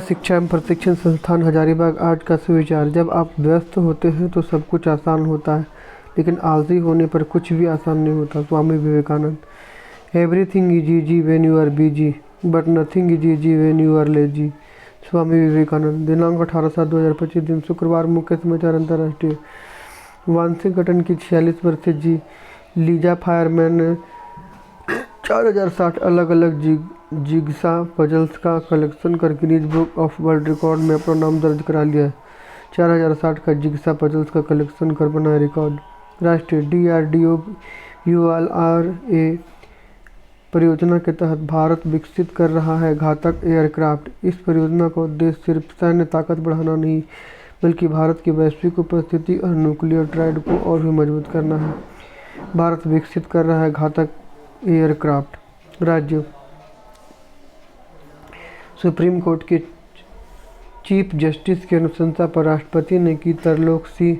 शिक्षा एवं प्रशिक्षण संस्थान हजारीबाग आज का सुविचार। जब आप व्यस्त होते हैं तो सब कुछ आसान होता है, लेकिन आलसी होने पर कुछ भी आसान नहीं होता। Swami Vivekananda. Everything is easy when you are busy, but nothing is easy when you are lazy. Swami Vivekananda. दिनांक 18/7/2025 दिन शुक्रवार। मुख्य समाचार अंतर्राष्ट्रीय। वाशिंगटन की 46 वर्षीय लीजा फायरमैन ने 4060 अलग अलग जिग्सा पजल्स का कलेक्शन कर Guinness book of world record में अपना नाम दर्ज करा लिया है। 4060 का जिग्सा पजल्स का कलेक्शन कर बनाया रिकॉर्ड। राष्ट्रीय। DRDO ULRA परियोजना के तहत भारत विकसित कर रहा है घातक एयरक्राफ्ट। इस परियोजना का उद्देश्य सिर्फ सैन्य ताकत बढ़ाना नहीं, बल्कि भारत की वैश्विक उपस्थिति और न्यूक्लियर ट्रायड को और भी मजबूत करना है। भारत विकसित कर रहा है घातक एयरक्राफ्ट। राज्य। सुप्रीम कोर्ट के चीफ जस्टिस की अनुशंसा पर राष्ट्रपति ने की तरलोक सिंह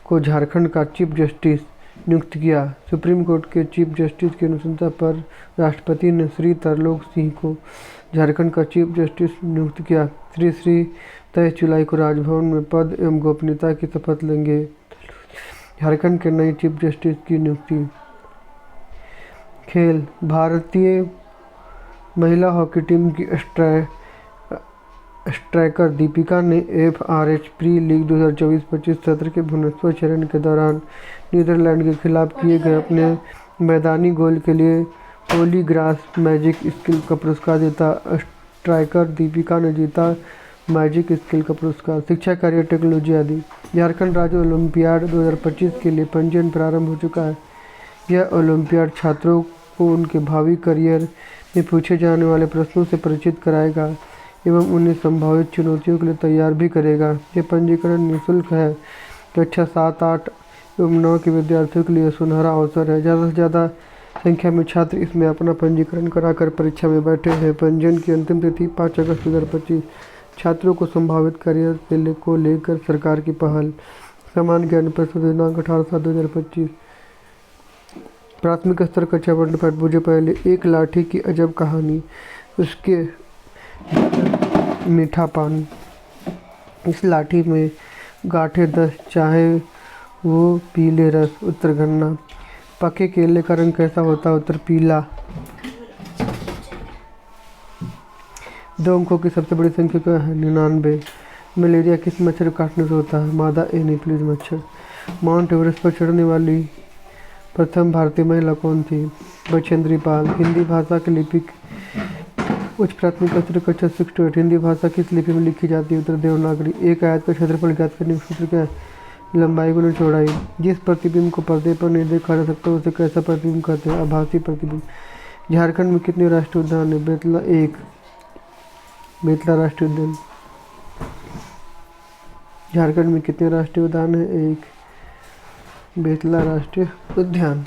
को झारखंड का चीफ जस्टिस नियुक्त किया। सुप्रीम कोर्ट के चीफ जस्टिस की अनुशंसा पर राष्ट्रपति ने श्री तरलोक सिंह को झारखंड का चीफ जस्टिस नियुक्त किया। श्री 23 जुलाई को राजभवन में पद एवं गोपनीयता की शपथ लेंगे। झारखंड के नए चीफ जस्टिस की नियुक्ति। खेल। भारतीय महिला हॉकी टीम की स्ट्राइकर दीपिका ने FRH प्री लीग 2024-25 सत्र के भुवनेश्वर चरण के दौरान नीदरलैंड के खिलाफ किए गए अपने मैदानी गोल के लिए पॉलीग्रास मैजिक स्किल का पुरस्कार जीता। स्ट्राइकर दीपिका ने जीता मैजिक स्किल का पुरस्कार। शिक्षा, कार्य, टेक्नोलॉजी आदि। झारखंड राज्य ओलंपियाड 2025 के लिए पंजीयन प्रारंभ हो चुका है। यह ओलंपियाड छात्रों को उनके भावी करियर में पूछे जाने वाले प्रश्नों से परिचित कराएगा एवं उन्हें संभावित चुनौतियों के लिए तैयार भी करेगा। यह पंजीकरण निःशुल्क है। कक्षा 7, 8 एवं 9 के विद्यार्थियों के लिए सुनहरा अवसर है। ज़्यादा से ज़्यादा संख्या में छात्र इसमें अपना पंजीकरण कराकर परीक्षा में बैठे हैं। पंजीयन की अंतिम तिथि 5 अगस्त 2025। छात्रों को संभावित करियर को लेकर सरकार की पहल। सामान्य ज्ञान प्रस्तुत। दिनांक 18/7/2025। प्राथमिक स्तर कक्षा 1 पाठ। मुझे पहले एक लाठी की अजब कहानी, उसके मीठा पान। इस लाठी में गांठें 10, चाहे वो पीले रस। उत्तर गन्ना। पके केले का रंग कैसा होता है? उत्तर पीला। 2 अंकों की सबसे बड़ी संख्या क्या है? 99। मलेरिया किस मच्छर काटने से होता है? मादा एनोफिलीज मच्छर। माउंट एवरेस्ट पर चढ़ने वाली प्रथम भारतीय महिला कौन थी? बछेंद्री पाल। हिंदी भाषा की लिपि। उच्च प्राथमिक स्तर कक्षा 6 to 8। हिंदी भाषा किस लिपि में लिखी जाती है? उत्तर देवनागरी। एक आयत का क्षेत्रफल ज्ञात करने का सूत्र क्या है? लंबाई गुणा चौड़ाई। जिस प्रतिबिंब को पर्दे पर नहीं देखा जा सकता उसे कैसा प्रतिबिंब कहते हैं? आभासी प्रतिबिंब। झारखंड में कितने राष्ट्रीय उद्यान है? बेतला 1। बेतला राष्ट्रीय उद्यान। झारखंड में कितने राष्ट्रीय उद्यान है? 1। बेतला राष्ट्रीय उद्यान।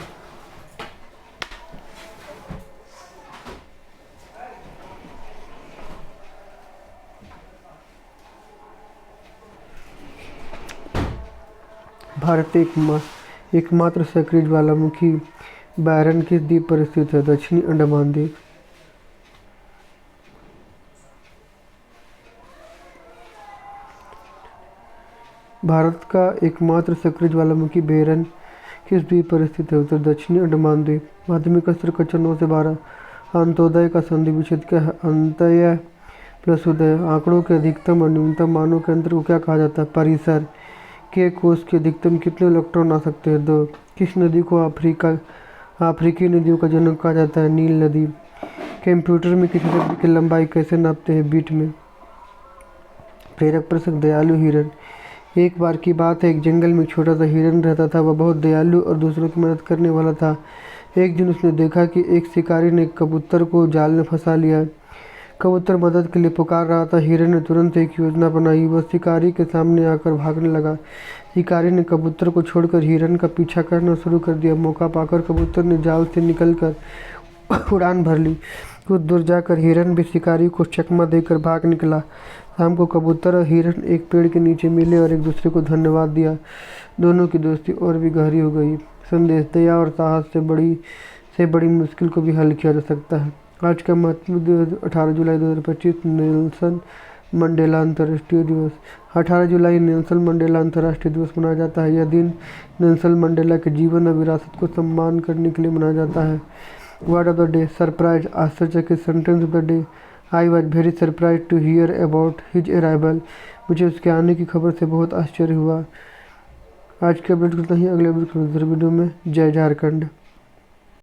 भारत एकमात्र सक्रिय ज्वालामुखी बैरन किस द्वीप पर स्थित है? दक्षिणी अंडमान द्वीप। भारत का एकमात्र सक्रिय ज्वालामुखी बैरन किस द्वीप पर स्थित है? उत्तर दक्षिणी अंडमान द्वीप। माध्यमिक स्तर कक्षा 9 से 12। अंत्योदय का संधि विच्छेद क्या है? अंत्य प्लस उदय। आंकड़ों के अधिकतम और न्यूनतम मानों के अंतर को क्या कहा जाता है? परिसर। के कोष के अधिकतम कितने इलेक्ट्रॉन आ सकते हैं? 2। किस नदी को अफ्रीकी नदियों का जनक कहा जाता है? नील नदी। कंप्यूटर में किसी शब्द की लंबाई कैसे नापते हैं? बीट में। प्रेरक प्रसंग। दयालु हिरन। एक बार की बात है, एक जंगल में एक छोटा सा हिरन रहता था। वह बहुत दयालु और दूसरों की मदद करने वाला था। एक दिन उसने देखा कि एक शिकारी ने कबूतर को जाल में फंसा लिया। कबूतर मदद के लिए पुकार रहा था। हिरन ने तुरंत एक योजना बनाई। वह शिकारी के सामने आकर भागने लगा। शिकारी ने कबूतर को छोड़कर हिरन का पीछा करना शुरू कर दिया। मौका पाकर कबूतर ने जाल से निकलकर उड़ान भर ली। कुछ दूर जाकर हिरन भी शिकारी को चकमा देकर भाग निकला। शाम को कबूतर और हिरन एक पेड़ के नीचे मिले और एक दूसरे को धन्यवाद दिया। दोनों की दोस्ती और भी गहरी हो गई। संदेश। दया और साहस से बड़ी मुश्किल को भी हल किया जा सकता है। आज का महत्व 18 जुलाई 2025 नेल्सन मंडेला अंतर्राष्ट्रीय दिवस। 18 जुलाई नेल्सन मंडेला अंतर्राष्ट्रीय दिवस मनाया जाता है। यह दिन नेल्सन मंडेला के जीवन और विरासत को सम्मान करने के लिए मनाया जाता है। Word of the day, surprise, आश्चर्यचकित। Sentence of the day, I was very surprise to hear about his arrival. मुझे उसके आने की खबर से बहुत आश्चर्य हुआ। आज के अपडेट करते हैं, अगले अपडेट वीडियो में। जय झारखंड।